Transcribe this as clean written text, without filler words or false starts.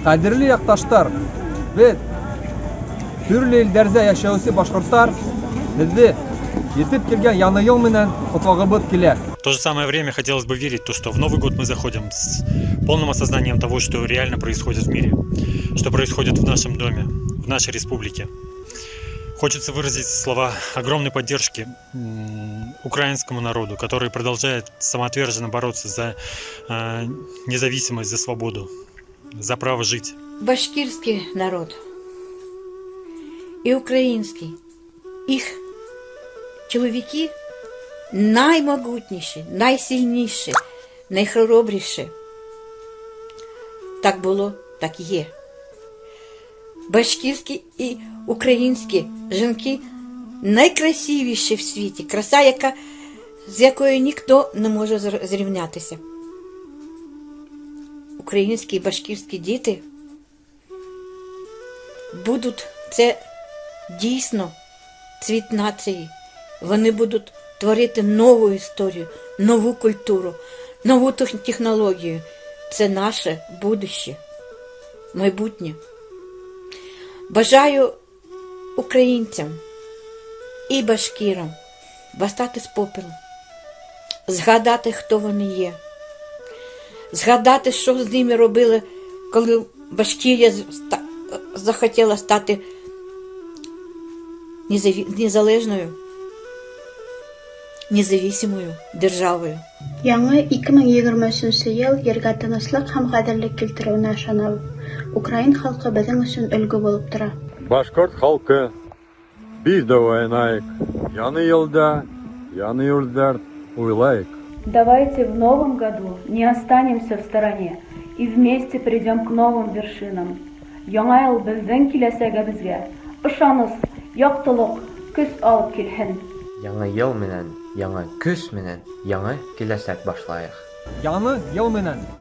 Кадерле якташтар, без төрле илләрдә яшәүче башкортлар безне җитеп килгән яңа ел менән котлыгыбыз килә. В то же самое время хотелось бы верить, что в Новый год мы заходим с полным осознанием того, что реально происходит в мире, что происходит в нашем доме, в нашей республике. Хочется выразить слова огромной поддержки украинскому народу, который продолжает самоотверженно бороться за независимость, за свободу, за право жить. Башкирський народ і український, їх чоловіки наймогутніші, найсильніші, найхоробріші. Так було, так і є. Башкирські і українські жінки найкрасивіші в світі, краса, з якою ніхто не може зрівнятися. Українські і башкирські діти будуть, це дійсно цвіт нації. Вони будуть творити нову історію, нову культуру, нову технологію. Це наше будуще, майбутнє. Бажаю українцям і башкирам восстати з попелу, згадати, хто вони є, згадати, що з ними робили, коли Башкирія захотіла стати незалежною, независимою державою. Яңа 2023 ел ергә тынычлык һәм гаделлек килтерүенә ышанабыз. Украин халкы безнең өчен өлгө булып тора. Башкорт халкы, biz de oynayık. Yanı yılda, yanı yılдар уйлайык. Давайте в новом году не останемся в стороне и вместе придем к новым вершинам. Яңа ел безнең киләсәгебезгә ышаныс, яктылык, көс алып килһен. Яңа ел менән, яңа көс менән, яңа киләсәк башлаек. Яңа ел менән